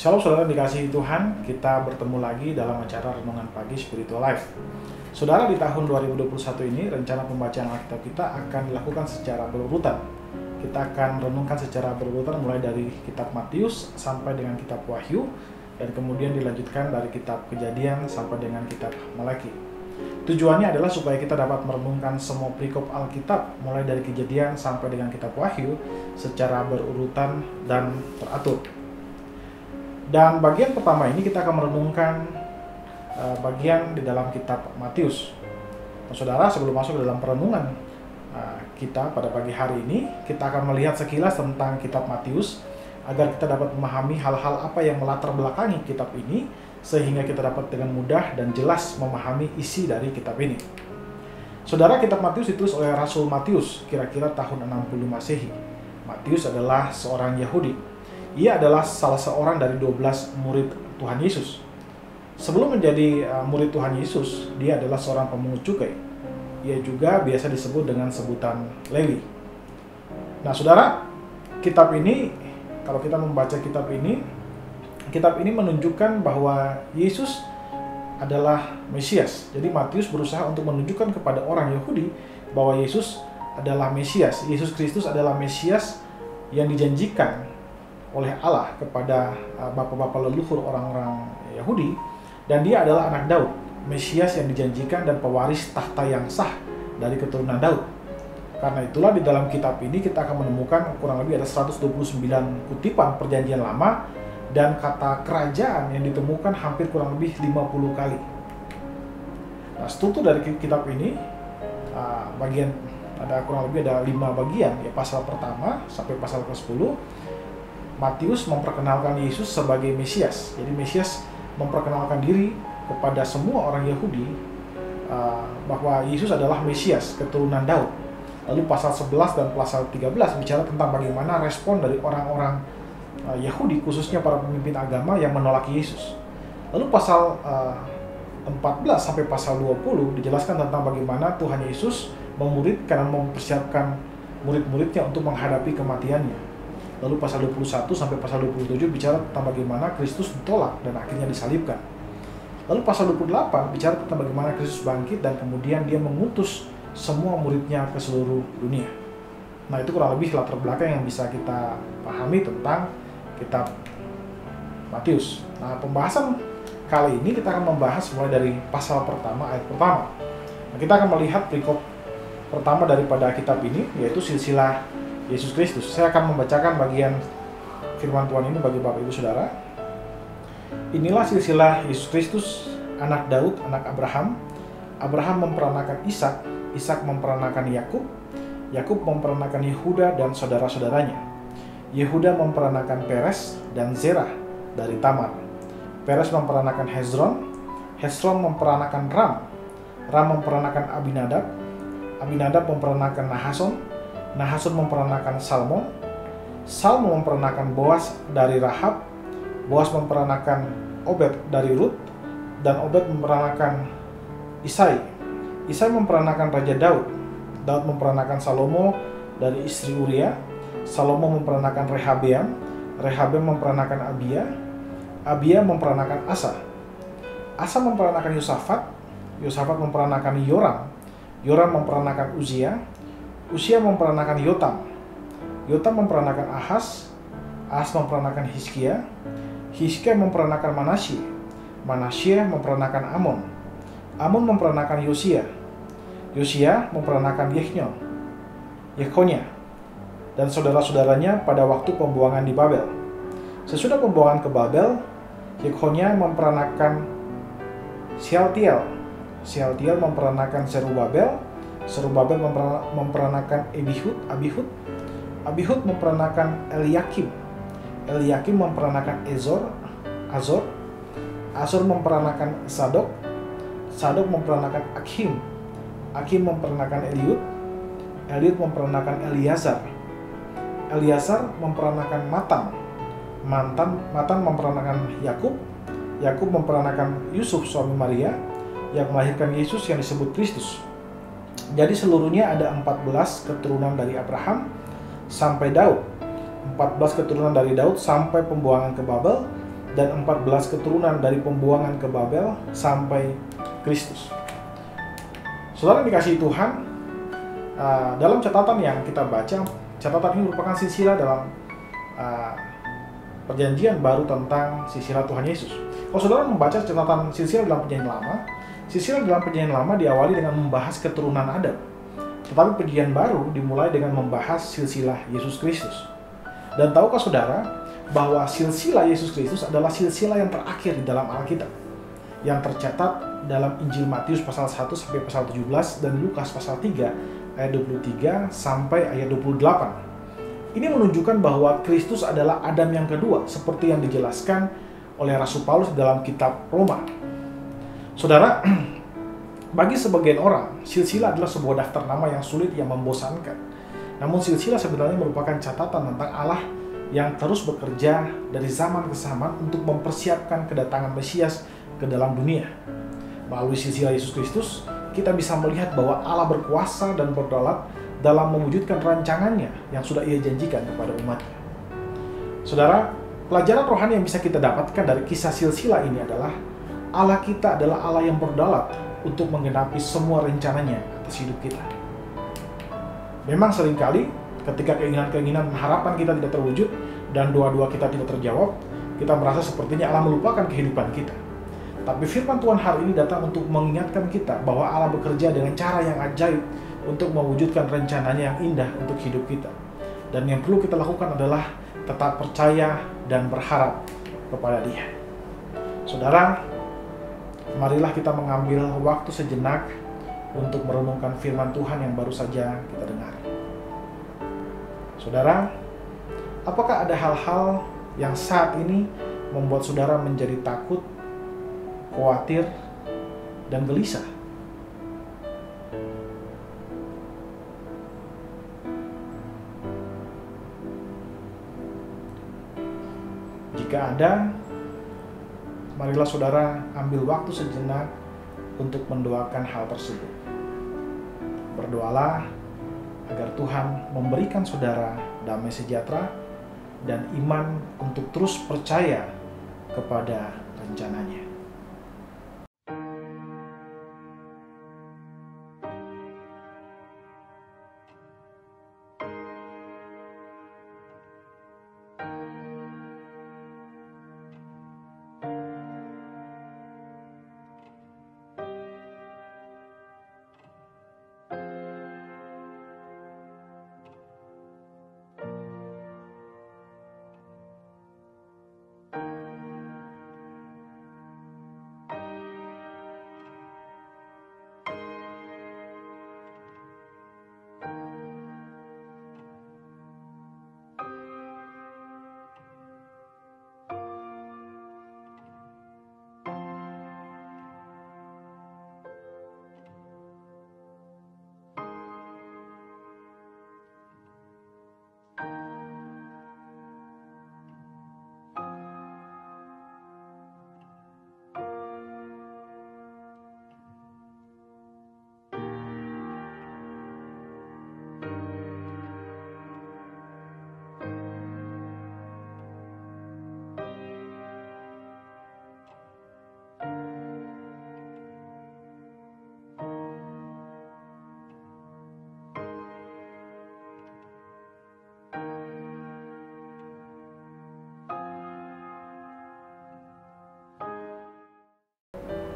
Shalom saudara dikasihi Tuhan, kita bertemu lagi dalam acara Renungan Pagi Spiritual Life. Saudara, di tahun 2021 ini rencana pembacaan Alkitab kita akan dilakukan secara berurutan. Kita akan renungkan secara berurutan mulai dari kitab Matius sampai dengan kitab Wahyu, dan kemudian dilanjutkan dari kitab Kejadian sampai dengan kitab Malaki. Tujuannya adalah supaya kita dapat merenungkan semua perikop Alkitab mulai dari Kejadian sampai dengan kitab Wahyu secara berurutan dan teratur. Dan bagian pertama ini kita akan merenungkan bagian di dalam kitab Matius. Nah, saudara, sebelum masuk ke dalam perenungan kita pada pagi hari ini, kita akan melihat sekilas tentang kitab Matius agar kita dapat memahami hal-hal apa yang melatar belakangi kitab ini, sehingga kita dapat dengan mudah dan jelas memahami isi dari kitab ini. Saudara, kitab Matius ditulis oleh Rasul Matius kira-kira tahun 60 Masehi. Matius adalah seorang Yahudi. Ia adalah salah seorang dari 12 murid Tuhan Yesus. Sebelum menjadi murid Tuhan Yesus, dia adalah seorang pemungut cukai. Ia juga biasa disebut dengan sebutan Lewi. Nah, saudara, kitab ini, kalau kita membaca kitab ini menunjukkan bahwa Yesus adalah Mesias. Jadi Matius berusaha untuk menunjukkan kepada orang Yahudi bahwa Yesus adalah Mesias. Yesus Kristus adalah Mesias yang dijanjikan oleh Allah kepada bapak-bapak leluhur orang-orang Yahudi, dan dia adalah anak Daud, Mesias yang dijanjikan dan pewaris tahta yang sah dari keturunan Daud. Karena itulah di dalam kitab ini kita akan menemukan kurang lebih ada 129 kutipan perjanjian lama, dan kata kerajaan yang ditemukan hampir kurang lebih 50 kali. Nah, struktur dari kitab ini ada kurang lebih ada 5 bagian, ya, pasal pertama sampai pasal ke-10. Matius memperkenalkan Yesus sebagai Mesias. Jadi Mesias memperkenalkan diri kepada semua orang Yahudi bahwa Yesus adalah Mesias, keturunan Daud. Lalu pasal 11 dan pasal 13 bicara tentang bagaimana respon dari orang-orang Yahudi, khususnya para pemimpin agama yang menolak Yesus. Lalu pasal 14 sampai pasal 20 dijelaskan tentang bagaimana Tuhan Yesus memuridkan dan mempersiapkan murid-muridnya untuk menghadapi kematiannya. Lalu pasal 21 sampai pasal 27 bicara tentang bagaimana Kristus ditolak dan akhirnya disalibkan. Lalu pasal 28 bicara tentang bagaimana Kristus bangkit dan kemudian dia mengutus semua muridnya ke seluruh dunia. Nah, itu kurang lebih latar belakang yang bisa kita pahami tentang kitab Matius. Nah, pembahasan kali ini kita akan membahas mulai dari pasal pertama, ayat pertama. Nah, kita akan melihat perikop pertama daripada kitab ini, yaitu silsilah Yesus Kristus. Saya akan membacakan bagian firman Tuhan ini bagi Bapak Ibu Saudara. Inilah silsilah Yesus Kristus, anak Daud, anak Abraham. Abraham memperanakan Ishak, Ishak memperanakan Yakub, Yakub memperanakan Yehuda dan saudara-saudaranya. Yehuda memperanakan Peres dan Zerah dari Tamar. Peres memperanakan Hezron, Hezron memperanakan Ram, Ram memperanakan Abinadab, Abinadab memperanakan Nahason, Nahason memperanakan Salmon, Salmon memperanakan Boas dari Rahab, Boas memperanakan Obed dari Rut, dan Obed memperanakan Isai. Isai memperanakan Raja Daud, Daud memperanakan Salomo dari istri Uria, Salomo memperanakan Rehabeam, Rehabeam memperanakan Abia, Abia memperanakan Asa, Asa memperanakan Yosafat, Yosafat memperanakan Yoram, Yoram memperanakan Uzia, Uzia memperanakan Yotam, Yotam memperanakan Ahas, Ahas memperanakan Hizkia, Hizkia memperanakan Manasye, Manasye memperanakan Amon, Amon memperanakan Yosia, Yosia memperanakan Yekhonya, dan saudara-saudaranya pada waktu pembuangan di Babel. Sesudah pembuangan ke Babel, Yekhonya memperanakan Shealtiel, Shealtiel memperanakan Zerubabel, Zerubabel memperanakan Abihud, Abihud memperanakan Eliakim, Eliakim memperanakan Azor, Azor memperanakan Sadok, Sadok memperanakan Akhim, Akhim memperanakan Eliud, Eliud memperanakan Eliazar, Eliazar memperanakan Matan memperanakan Yakub, Yakub memperanakan Yusuf suami Maria yang melahirkan Yesus yang disebut Kristus. Jadi seluruhnya ada 14 keturunan dari Abraham sampai Daud. 14 keturunan dari Daud sampai pembuangan ke Babel, dan 14 keturunan dari pembuangan ke Babel sampai Kristus. Saudara dikasihi Tuhan, dalam catatan yang kita baca, catatan ini merupakan silsilah dalam perjanjian baru tentang silsilah Tuhan Yesus. Kalau saudara membaca catatan silsilah dalam perjanjian lama, silsilah dalam perjanjian lama diawali dengan membahas keturunan Adam. Tetapi perjanjian baru dimulai dengan membahas silsilah Yesus Kristus. Dan tahukah saudara bahwa silsilah Yesus Kristus adalah silsilah yang terakhir di dalam Alkitab, yang tercatat dalam Injil Matius pasal 1 sampai pasal 17 dan Lukas pasal 3 ayat 23 sampai ayat 28. Ini menunjukkan bahwa Kristus adalah Adam yang kedua, seperti yang dijelaskan oleh Rasul Paulus dalam kitab Roma. Saudara, bagi sebagian orang, silsilah adalah sebuah daftar nama yang sulit, yang membosankan. Namun silsilah sebenarnya merupakan catatan tentang Allah yang terus bekerja dari zaman ke zaman untuk mempersiapkan kedatangan Mesias ke dalam dunia. Melalui silsilah Yesus Kristus, kita bisa melihat bahwa Allah berkuasa dan berdaulat dalam mewujudkan rancangannya yang sudah Ia janjikan kepada umatnya. Saudara, pelajaran rohani yang bisa kita dapatkan dari kisah silsilah ini adalah Allah kita adalah Allah yang berdaulat untuk menggenapi semua rencananya atas hidup kita. Memang seringkali ketika keinginan-keinginan dan harapan kita tidak terwujud dan doa-doa kita tidak terjawab, kita merasa sepertinya Allah melupakan kehidupan kita. Tapi firman Tuhan hari ini datang untuk mengingatkan kita bahwa Allah bekerja dengan cara yang ajaib untuk mewujudkan rencananya yang indah untuk hidup kita. Dan yang perlu kita lakukan adalah tetap percaya dan berharap kepada Dia. Saudara, marilah kita mengambil waktu sejenak untuk merenungkan firman Tuhan yang baru saja kita dengar. Saudara, apakah ada hal-hal yang saat ini membuat saudara menjadi takut, khawatir, dan gelisah? Jika ada, marilah saudara ambil waktu sejenak untuk mendoakan hal tersebut. Berdoalah agar Tuhan memberikan saudara damai sejahtera dan iman untuk terus percaya kepada rencananya.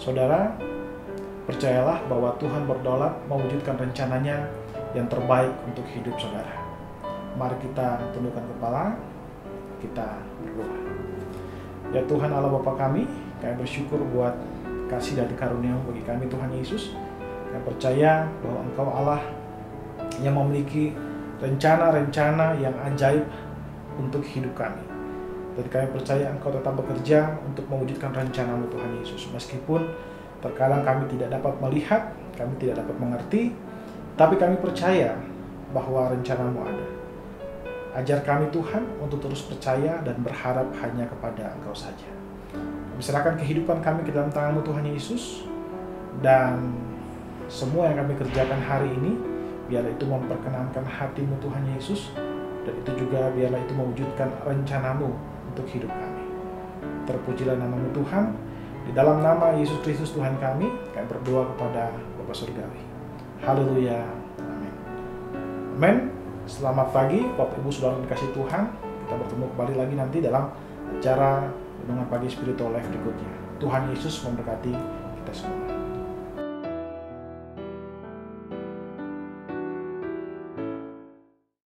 Saudara, percayalah bahwa Tuhan berdaulat mewujudkan rencananya yang terbaik untuk hidup saudara. Mari kita tundukkan kepala, kita berdoa. Ya Tuhan Allah Bapa kami bersyukur buat kasih dan karunia-Mu bagi kami Tuhan Yesus. Kami percaya bahwa Engkau Allah yang memiliki rencana-rencana yang ajaib untuk hidup kami. Dan kami percaya Engkau tetap bekerja untuk mewujudkan rencana-Mu Tuhan Yesus. Meskipun terkadang kami tidak dapat melihat, kami tidak dapat mengerti, tapi kami percaya bahwa rencana-Mu ada. Ajar kami Tuhan untuk terus percaya dan berharap hanya kepada Engkau saja. Kami serahkan kehidupan kami ke dalam tangan-Mu Tuhan Yesus. Dan semua yang kami kerjakan hari ini, biarlah itu memperkenankan hati-Mu Tuhan Yesus. Dan itu juga biarlah itu mewujudkan rencana-Mu untuk hidup kami. Terpujilah nama Tuhan. Di dalam nama Yesus Kristus Tuhan kami berdoa kepada Bapa Surgawi. Haleluya. Amin. Amin. Selamat pagi Bapak Ibu Saudara dikasih Tuhan. Kita bertemu kembali lagi nanti dalam acara Renungan Pagi Spiritual Life berikutnya. Tuhan Yesus memberkati kita semua.